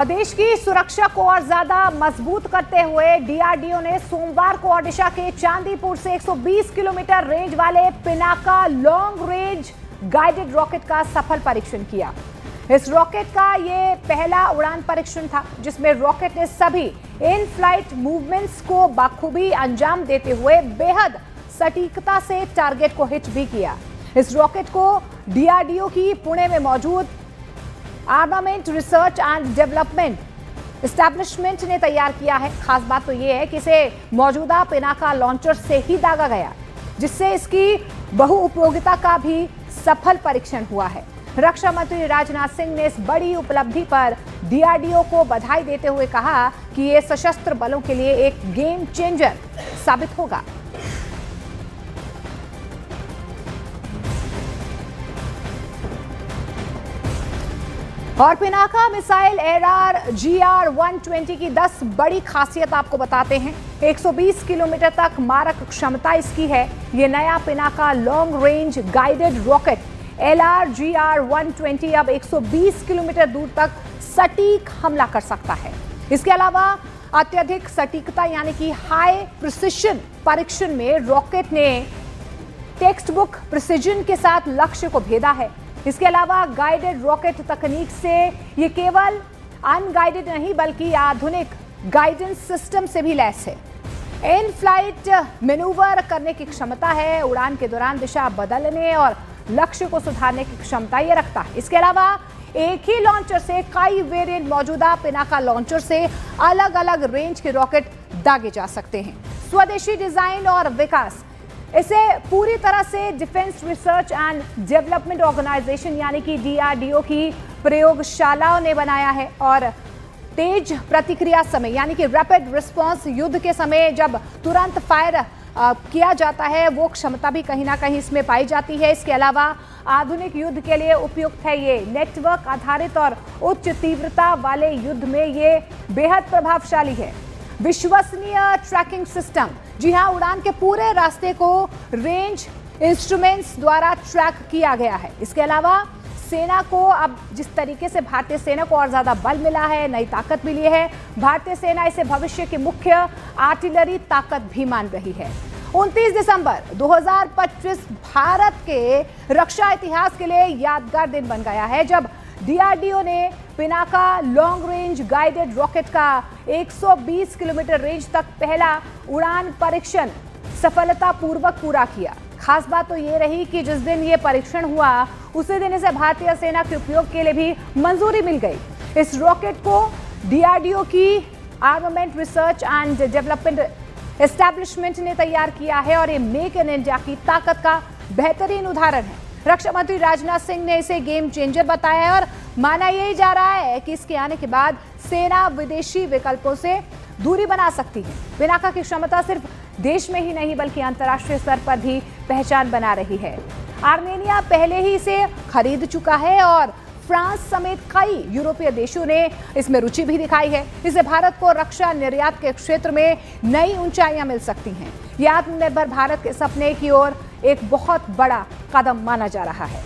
देश की सुरक्षा को और ज्यादा मजबूत करते हुए डीआरडीओ ने सोमवार को ओडिशा के चांदीपुर से 120 किलोमीटर रेंज वाले Pinaka long range guided rocket का सफल परीक्षण किया। इस रॉकेट का ये पहला उड़ान परीक्षण था जिसमें रॉकेट ने सभी इन फ्लाइट मूवमेंट्स को बखूबी अंजाम देते हुए बेहद सटीकता से टारगेट को हिट भी किया। इस रॉकेट को डीआरडीओ की पुणे में मौजूद armament research and development establishment ने तैयार किया है। खास बात तो यह है कि इसे मौजूदा पिनाका लॉन्चर से ही दागा गया, जिससे इसकी बहुउपयोगिता का भी सफल परीक्षण हुआ है। रक्षा मंत्री राजनाथ सिंह ने इस बड़ी उपलब्धि पर डीआरडीओ को बधाई देते हुए कहा कि यह सशस्त्र बलों के लिए एक गेम चेंजर साबित होगा। और पिनाका मिसाइल ARGR-120 की 10 बड़ी खासियत आपको बताते हैं। 120 किलोमीटर तक मारक क्षमता इसकी है। ये नया Pinaka long range guided rocket ARGR-120 अब 120 किलोमीटर दूर तक सटीक हमला कर सकता है। इसके अलावा अत्यधिक सटीकता यानी कि हाई प्रिसिशन परीक्षण में रॉकेट ने टेक्स्ट बुक प्रिसिजन के साथ लक्ष्य को भेदा है। इसके अलावा गाइडेड रॉकेट तकनीक से ये केवल अनगाइडेड नहीं बल्कि आधुनिक गाइडेंस सिस्टम से भी लैस है। इन फ्लाइट मैन्यूवर करने की क्षमता है, उड़ान के दौरान दिशा बदलने और लक्ष्य को सुधारने की क्षमता ये रखता है। इसके अलावा एक ही लॉन्चर से कई वेरिएंट मौजूदा पिनाका लॉन्चर से अलग अलग रेंज के रॉकेट दागे जा सकते हैं। स्वदेशी डिजाइन और विकास, इसे पूरी तरह से defence research and development organisation यानी कि डीआरडीओ की प्रयोगशालाओं ने बनाया है और तेज प्रतिक्रिया समय यानी कि रैपिड रिस्पांस युद्ध के समय जब तुरंत फायर किया जाता है वो क्षमता भी कहीं ना कहीं इसमें पाई जाती है। इसके अलावा आधुनिक युद्ध के लिए उपयुक्त है। ये नेटवर्क आधारित और उच्च तीव्रता वाले युद्ध में ये बेहद प्रभावशाली है। विश्वसनीय ट्रैकिंग सिस्टम, जी हां, उड़ान के पूरे रास्ते को रेंज इंस्ट्रूमेंट्स द्वारा ट्रैक किया गया है। इसके अलावा सेना को अब जिस तरीके से भारतीय सेना को और ज्यादा बल मिला है, नई ताकत मिली है, भारतीय सेना इसे भविष्य की मुख्य आर्टिलरी ताकत भी मान रही है। 29 दिसंबर 2025 भारत के रक्षा इतिहास के लिए यादगार दिन बन गया है जब डीआरडीओ ने Pinaka long range guided rocket का 120 किलोमीटर रेंज तक पहला उड़ान परीक्षण सफलतापूर्वक पूरा किया। खास बात तो ये रही कि जिस दिन ये परीक्षण हुआ उसी दिन इसे भारतीय सेना के उपयोग के लिए भी मंजूरी मिल गई। इस रॉकेट को डीआरडीओ की armament research and development establishment ने तैयार किया है और ये मेक इन इंडिया की ताकत का बेहतरीन उदाहरण है। रक्षा मंत्री राजनाथ सिंह ने इसे गेम चेंजर बताया है और माना यही जा रहा है कि इसके आने के बाद सेना विदेशी विकल्पों से दूरी बना सकती है। पिनाका की क्षमता सिर्फ देश में ही नहीं बल्कि अंतर्राष्ट्रीय स्तर पर भी पहचान बना रही है। आर्मेनिया पहले ही इसे खरीद चुका है और फ्रांस समेत कई यूरोपीय देशों ने इसमें रुचि भी दिखाई है। इससे भारत को रक्षा निर्यात के क्षेत्र में नई ऊंचाइयां मिल सकती हैं। यह आत्मनिर्भर भारत के सपने की ओर एक बहुत बड़ा कदम माना जा रहा है।